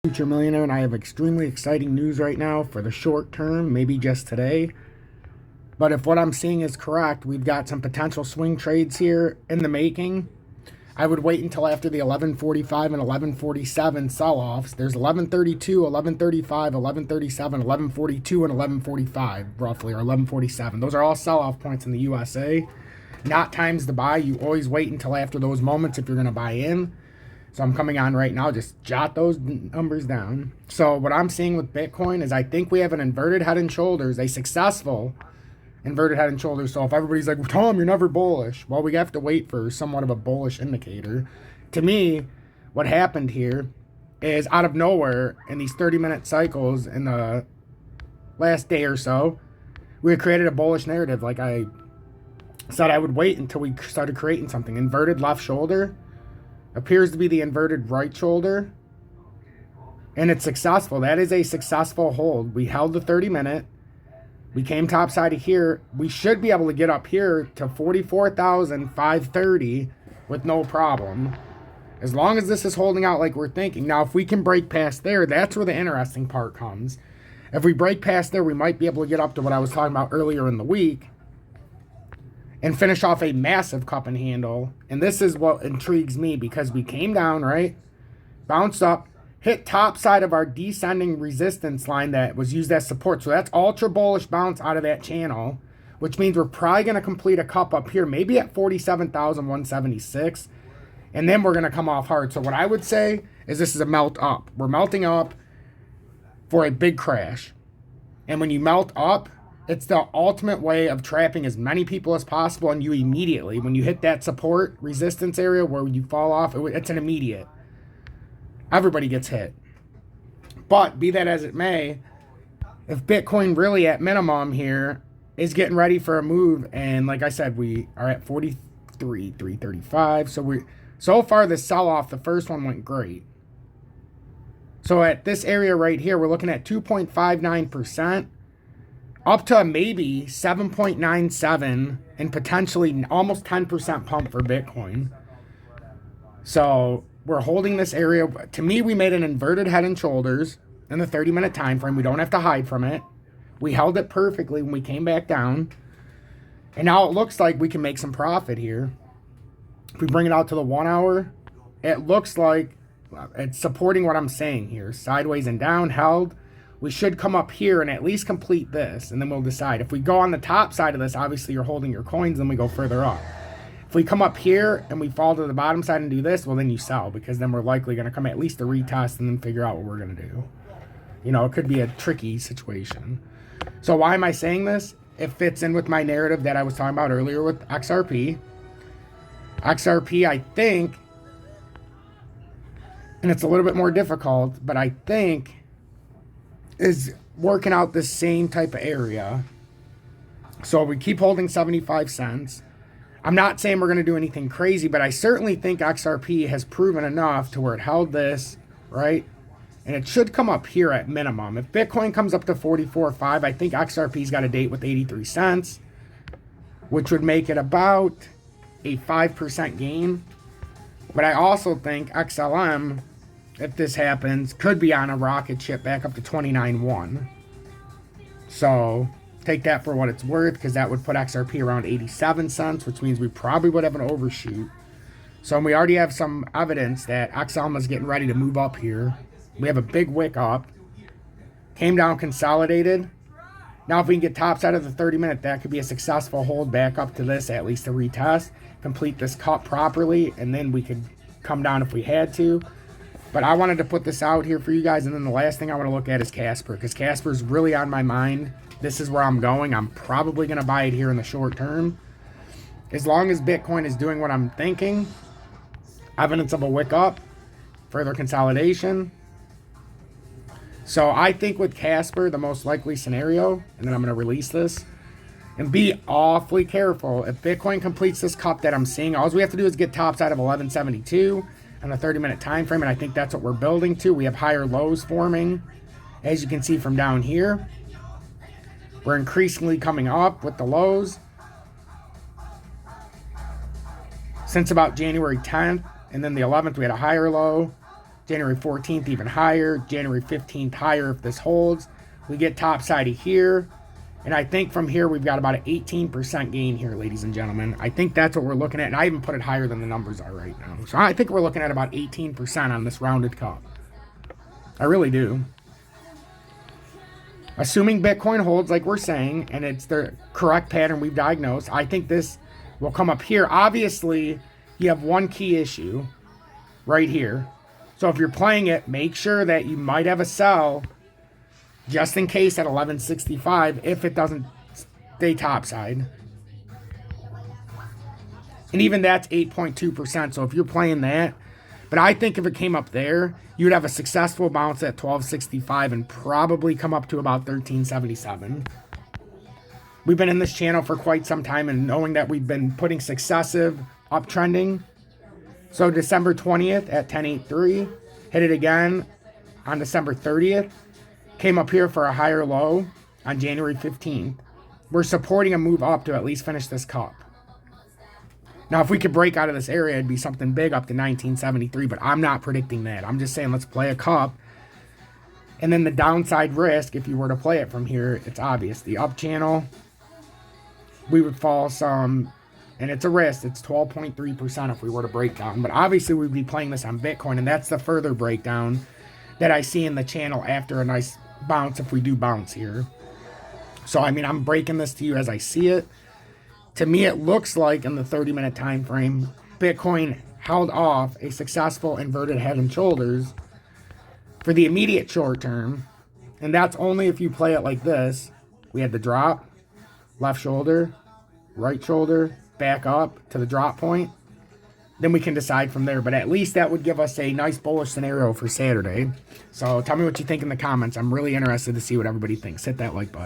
Future millionaire, and I have extremely exciting news right now for the short term, maybe just today. But if what I'm seeing is correct, we've got some potential swing trades here in the making. I would wait until after the 11:45 and 11:47 sell-offs. There's 11:32, 11:35, 11:37, 11:42, and 11:45 roughly, or 11:47. Those are all sell-off points in the USA. Not times to buy. You always wait until after those moments if you're going to buy in. So I'm coming on right now. Just jot those numbers down. So what I'm seeing with Bitcoin is I think we have an inverted head and shoulders, a successful inverted head and shoulders. So if everybody's like, Tom, you're never bullish. Well, we have to wait for somewhat of a bullish indicator. To me, what happened here is out of nowhere in these 30-minute cycles in the last day or so, we created a bullish narrative. Like I said, I would wait until we started creating something. Inverted left shoulder appears to be the inverted right shoulder, and it's successful. That is a successful hold. We held the 30-minute. We came topside of here. We should be able to get up here to 44,530 with no problem, as long as this is holding out like we're thinking. Now, if we can break past there, that's where the interesting part comes. If we break past there, we might be able to get up to what I was talking about earlier in the week and finish off a massive cup and handle. And this is what intrigues me, because we came down, right? Bounced up, hit top side of our descending resistance line that was used as support. So that's ultra bullish bounce out of that channel, which means we're probably going to complete a cup up here, maybe at 47,176. And then we're going to come off hard. So what I would say is this is a melt up. We're melting up for a big crash. And when you melt up, it's the ultimate way of trapping as many people as possible, and you immediately, when you hit that support resistance area where you fall off, it's an immediate. Everybody gets hit. But be that as it may, if Bitcoin really at minimum here is getting ready for a move, and like I said, we are at 43,335. So far this sell-off, the first one went great. So at this area right here, we're looking at 2.59%. Up to maybe 7.97 and potentially almost 10% pump for Bitcoin. So we're holding this area. To me, we made an inverted head and shoulders in the 30-minute time frame. We don't have to hide from it. We held it perfectly when we came back down. And now it looks like we can make some profit here. If we bring it out to the 1 hour, it looks like it's supporting what I'm saying here. Sideways and down, held. We should come up here and at least complete this, and then we'll decide. If we go on the top side of this, obviously you're holding your coins, then we go further up. If we come up here and we fall to the bottom side and do this, well, then you sell, because then we're likely going to come at least a retest and then figure out what we're going to do. You know, it could be a tricky situation. So why am I saying this? It fits in with my narrative that I was talking about earlier with XRP. XRP, I think, and it's a little bit more difficult, but I think is working out the same type of area. So we keep holding 75 cents. I'm not saying we're going to do anything crazy, but I certainly think XRP has proven enough to where it held this, right? And it should come up here at minimum. If Bitcoin comes up to 44.5, I think XRP's got a date with 83 cents, which would make it about a 5% gain. But I also think XLM, if this happens, could be on a rocket ship back up to 29.1. So take that for what it's worth, because that would put XRP around 87 cents, which means we probably would have an overshoot. So we already have some evidence that XLM is getting ready to move up here. We have a big wick up. Came down, consolidated. Now if we can get topside of the 30-minute, that could be a successful hold back up to this, at least a retest. Complete this cut properly, and then we could come down if we had to. But I wanted to put this out here for you guys. And then the last thing I want to look at is Casper, because Casper is really on my mind. This is where I'm going. I'm probably going to buy it here in the short term. As long as Bitcoin is doing what I'm thinking, evidence of a wick up, further consolidation. So I think with Casper, the most likely scenario, and then I'm going to release this, and be awfully careful. If Bitcoin completes this cup that I'm seeing, all we have to do is get topside of 1172 on the 30-minute time frame, and I think that's what we're building to. We have higher lows forming, as you can see from down here. We're increasingly coming up with the lows since about January 10th, and then the 11th we had a higher low. January 14th even higher, January 15th higher if this holds. We get topsidey here, and I think from here we've got about an 18% gain here, ladies and gentlemen. I think that's what we're looking at, and I even put it higher than the numbers are right now. So I think we're looking at about 18% on this rounded cup. I really do. Assuming Bitcoin holds like we're saying, and it's the correct pattern we've diagnosed, I think this will come up here. Obviously, you have one key issue right here. So if you're playing it, make sure that you might have a sell just in case at 1165 if it doesn't stay topside. And even that's 8.2%. So if you're playing that, but I think if it came up there, you'd have a successful bounce at 1265 and probably come up to about 1377. We've been in this channel for quite some time, and knowing that we've been putting successive uptrending. So December 20th at 1083, hit it again on December 30th, came up here for a higher low on January 15th. We're supporting a move up to at least finish this cup. Now, if we could break out of this area, it'd be something big up to 1973, but I'm not predicting that. I'm just saying let's play a cup. And then the downside risk, if you were to play it from here, it's obvious. The up channel, we would fall some, and it's a risk. It's 12.3% if we were to break down. But obviously, we'd be playing this on Bitcoin, and that's the further breakdown that I see in the channel after a nice bounce if we do bounce here. So, I mean, I'm breaking this to you as I see it. To me, it looks like in the 30-minute time frame, Bitcoin held off a successful inverted head and shoulders for the immediate short term. And that's only if you play it like this. We had the drop, left shoulder, right shoulder, back up to the drop point. Then we can decide from there. But at least that would give us a nice bullish scenario for Saturday. So tell me what you think in the comments. I'm really interested to see what everybody thinks. Hit that like button.